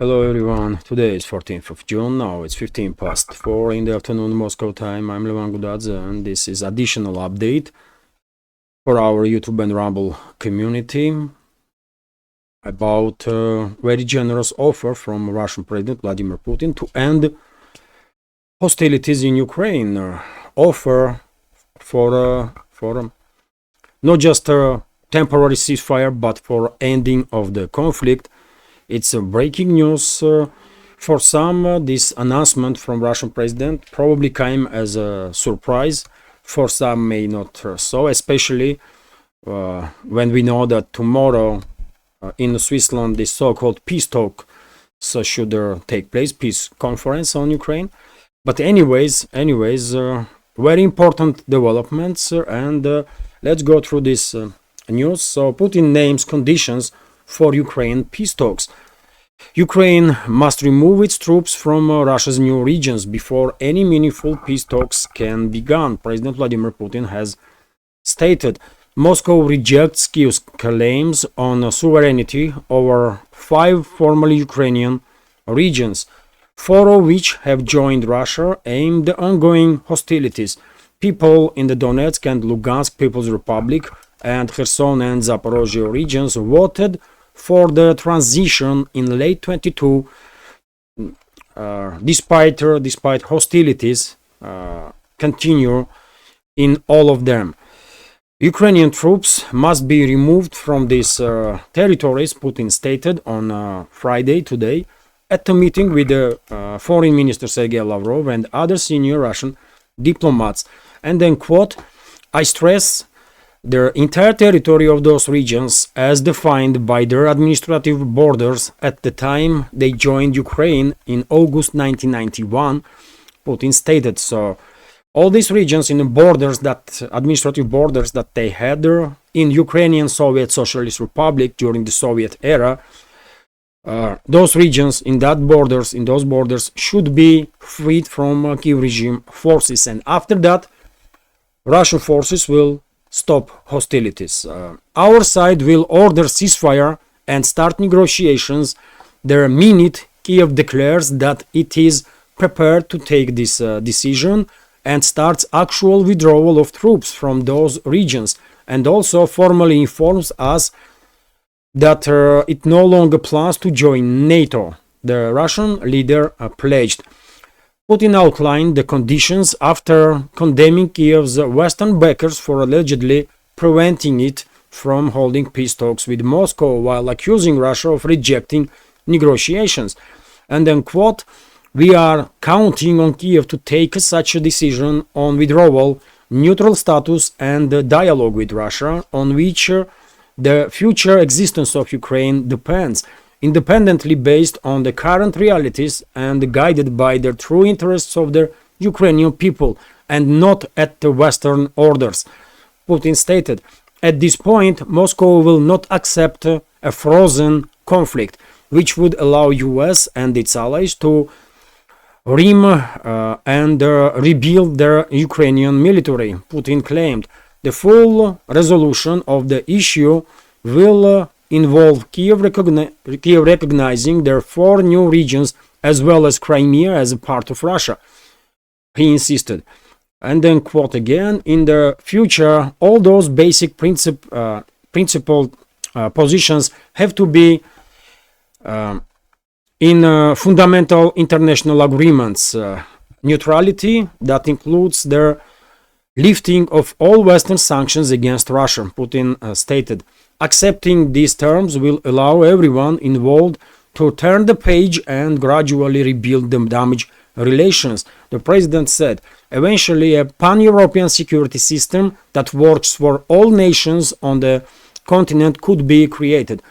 Hello everyone, today is 14th of June, now it's 15 past 4 in the afternoon Moscow time. I'm Levan Gudadze and this is additional update for our YouTube and Rumble community about very generous offer from Russian President Vladimir Putin to end hostilities in Ukraine. Offer for not just a temporary ceasefire but for ending of the conflict. It's a breaking news for some. This announcement from Russian president probably came as a surprise. For some may not so, especially when we know that tomorrow in Switzerland this so-called peace talk should take place, peace conference on Ukraine. But anyways, very important developments and let's go through this news. So Putin names conditions for Ukraine peace talks. Ukraine must remove its troops from Russia's new regions before any meaningful peace talks can begin, President Vladimir Putin has stated. Moscow rejects Kyiv's claims on sovereignty over 5 formerly Ukrainian regions, 4 of which have joined Russia, aimed at ongoing hostilities. People in the Donetsk and Lugansk People's Republic and Kherson and Zaporozhye regions voted for the transition in late 22, despite hostilities continue in all of them. Ukrainian troops must be removed from these territories, Putin stated on Friday today at a meeting with the Foreign Minister Sergei Lavrov and other senior Russian diplomats. And then, quote, I stress the entire territory of those regions as defined by their administrative borders at the time they joined Ukraine in August 1991, Putin stated. So all these regions in the borders, that administrative borders that they had there in Ukrainian Soviet Socialist Republic during the Soviet era, those regions in those borders should be freed from Kyiv regime forces, and after that Russian forces will stop hostilities. Our side will order ceasefire and start negotiations the minute Kyiv declares that it is prepared to take this decision and starts actual withdrawal of troops from those regions, and also formally informs us that it no longer plans to join NATO, the Russian leader pledged. Putin outlined the conditions after condemning Kyiv's Western backers for allegedly preventing it from holding peace talks with Moscow while accusing Russia of rejecting negotiations. And then, quote, we are counting on Kyiv to take such a decision on withdrawal, neutral status and dialogue with Russia, on which the future existence of Ukraine depends, independently based on the current realities and guided by the true interests of the Ukrainian people and not at the Western orders, Putin stated. At this point, Moscow will not accept a frozen conflict, which would allow US and its allies to and rebuild their Ukrainian military, Putin claimed. The full resolution of the issue will involve Kyiv recognizing their 4 new regions as well as Crimea as a part of Russia, he insisted. And then, quote again, in the future, all those basic principled positions have to be in fundamental international agreements. Neutrality, that includes the lifting of all Western sanctions against Russia, Putin stated. Accepting these terms will allow everyone involved to turn the page and gradually rebuild the damaged relations, the president said. Eventually, a pan-European security system that works for all nations on the continent could be created,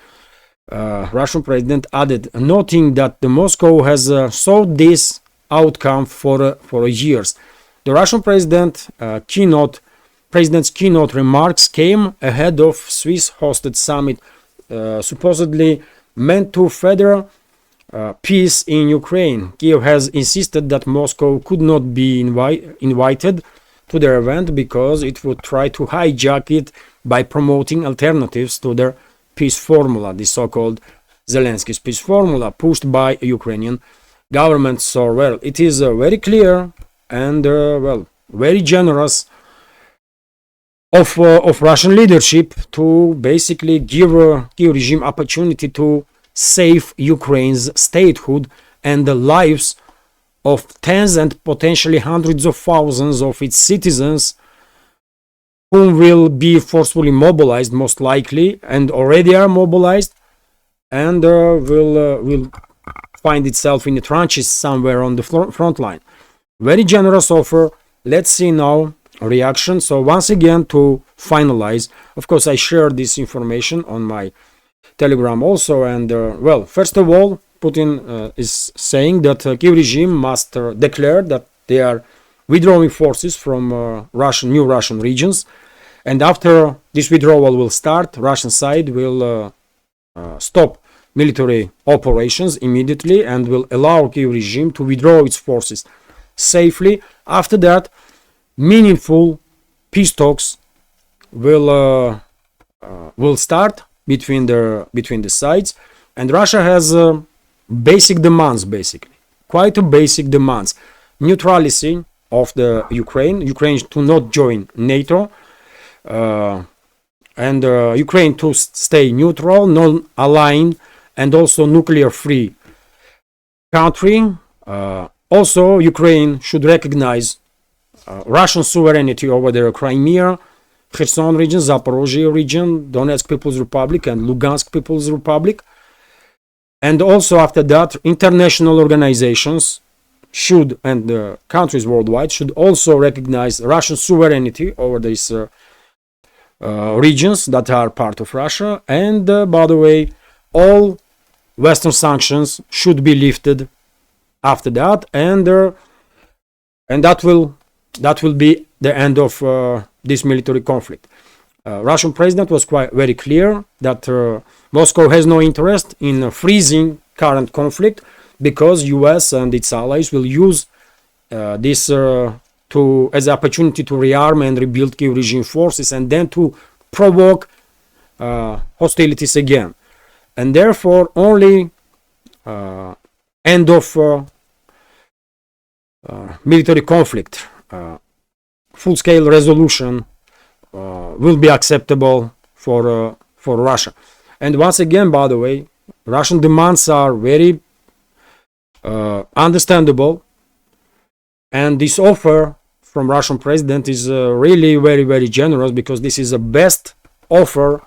Russian president added, noting that Moscow has sought this outcome for years. The Russian president's keynote remarks came ahead of Swiss-hosted summit supposedly meant to further peace in Ukraine. Kyiv has insisted that Moscow could not be invited to their event because it would try to hijack it by promoting alternatives to their peace formula, the so-called Zelensky's peace formula pushed by Ukrainian government. So, well, it is very clear and, well, very generous of Russian leadership to basically give Kiev regime opportunity to save Ukraine's statehood and the lives of tens and potentially hundreds of thousands of its citizens, whom will be forcefully mobilized most likely and already are mobilized, and will find itself in the trenches somewhere on the front line. Very generous offer. Let's see now reaction. So once again, to finalize, of course I shared this information on my Telegram also, and well, first of all, Putin is saying that Kiev regime must declare that they are withdrawing forces from new Russian regions, and after this withdrawal will start, Russian side will stop military operations immediately and will allow Kiev regime to withdraw its forces safely. After that, meaningful peace talks will start between the sides, and Russia has basic demands, basically quite a basic demands: neutrality of the Ukraine to not join NATO, and Ukraine to stay neutral, non-aligned, and also nuclear-free country. Also, Ukraine should recognize Russian sovereignty over the Crimea, Kherson region, Zaporozhye region, Donetsk People's Republic, and Lugansk People's Republic. And also after that, international organizations should, and countries worldwide, should also recognize Russian sovereignty over these regions that are part of Russia. And by the way, all Western sanctions should be lifted after that, and that will be the end of this military conflict. Russian president was quite very clear that Moscow has no interest in freezing current conflict, because US and its allies will use this as an opportunity to rearm and rebuild Kiev regime forces, and then to provoke hostilities again. And therefore, only end of military conflict, full-scale resolution will be acceptable for Russia. And once again, by the way, Russian demands are very understandable, and this offer from Russian president is really very, very generous, because this is the best offer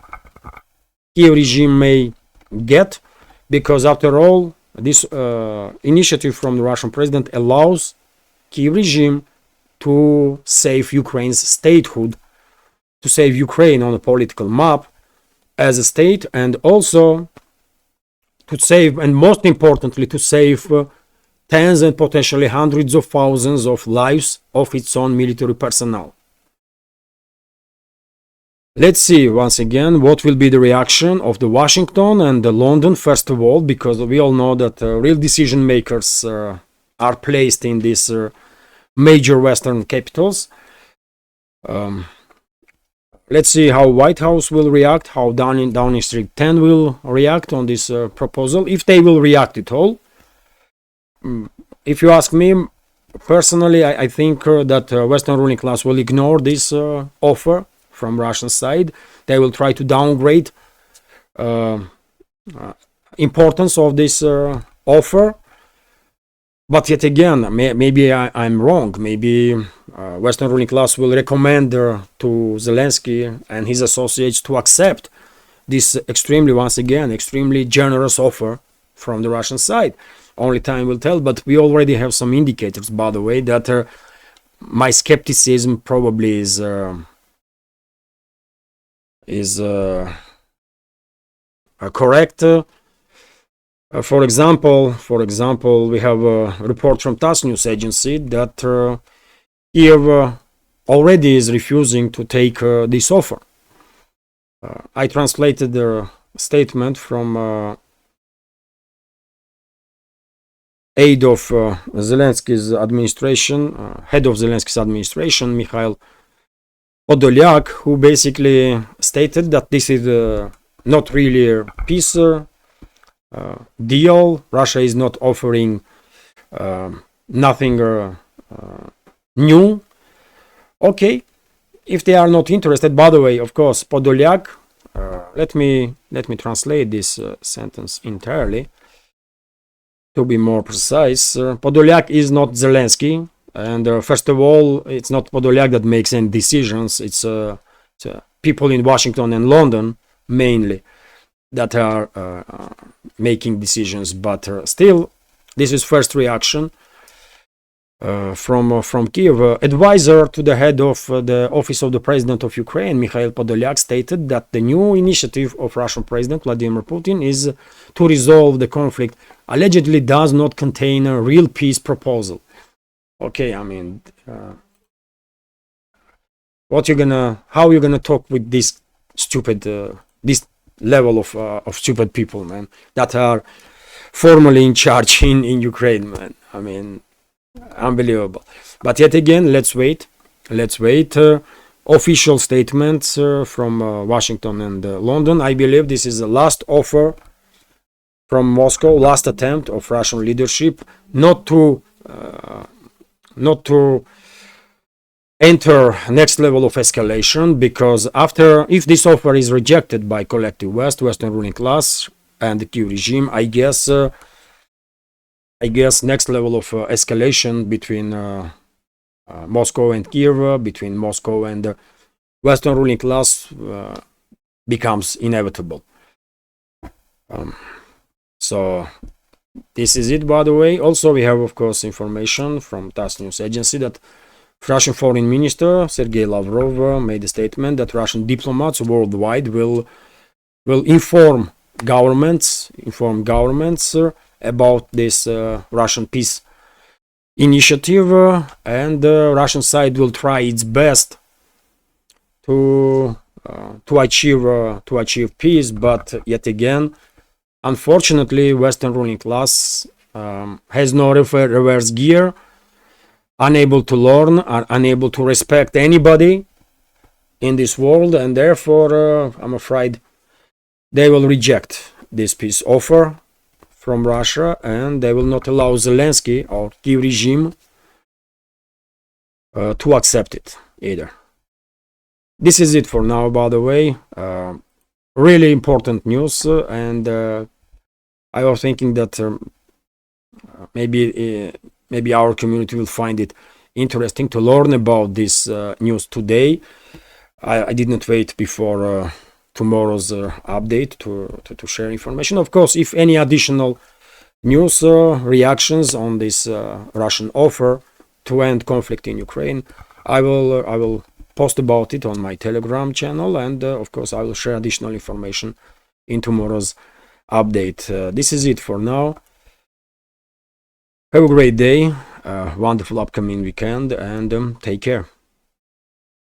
Kiev regime may get, because after all, this initiative from the Russian president allows Kiev regime to save Ukraine's statehood, to save Ukraine on a political map as a state, and also to save, and most importantly, to save tens and potentially hundreds of thousands of lives of its own military personnel. Let's see once again what will be the reaction of the Washington and the London, first of all, because we all know that real decision makers are placed in these major Western capitals. Let's see how White House will react, how Downing Street 10 will react on this proposal, if they will react at all. If you ask me personally, I think that Western ruling class will ignore this offer from Russian side. They will try to downgrade importance of this offer. But yet again, maybe I'm wrong. Maybe Western ruling class will recommend to Zelensky and his associates to accept this extremely generous offer from the Russian side. Only time will tell, but we already have some indicators, by the way, that my skepticism probably is correct. For example, we have a report from TASS news agency that Kiev already is refusing to take this offer. I translated the statement from aide of Zelensky's administration, head of Zelensky's administration, Mikhail Podolyak, who basically stated that this is not really a peace deal. Russia is not offering nothing new. Okay, if they are not interested. By the way, of course, Podolyak. Let me translate this sentence entirely to be more precise. Podolyak is not Zelensky, and first of all, it's not Podolyak that makes any decisions. It's people in Washington and London mainly that are making decisions. But still, this is first reaction from Kiev. Advisor to the head of the office of the president of Ukraine, Mikhail Podolyak, stated that the new initiative of Russian President Vladimir Putin is to resolve the conflict allegedly does not contain a real peace proposal. Okay, I mean, how you gonna talk with this stupid, this level of stupid people, man, that are formally in charge in Ukraine, man? I mean, unbelievable. But yet again, let's wait. Official statements from Washington and London. I believe this is the last offer from Moscow, last attempt of Russian leadership not to enter next level of escalation, because if this offer is rejected by collective Western ruling class and the Kyiv regime, I guess next level of escalation between Moscow and Kiev, between Moscow and the Western ruling class becomes inevitable. So this is it, by the way. Also, we have, of course, information from TASS news agency that Russian Foreign Minister Sergei Lavrov made a statement that Russian diplomats worldwide will inform governments about this Russian peace initiative, and the Russian side will try its best to achieve peace. But yet again, unfortunately, Western ruling class has no reverse gear, unable to learn, are unable to respect anybody in this world, and therefore I'm afraid they will reject this peace offer from Russia, and they will not allow Zelensky or Kyiv regime to accept it either. This is it for now, by the way. Really important news, and I was thinking that maybe our community will find it interesting to learn about this news today. I did not wait before tomorrow's update to share information. Of course, if any additional news reactions on this Russian offer to end conflict in Ukraine, I will post about it on my Telegram channel, and of course I will share additional information in tomorrow's update. This is it for now. Have a great day, wonderful upcoming weekend, and take care.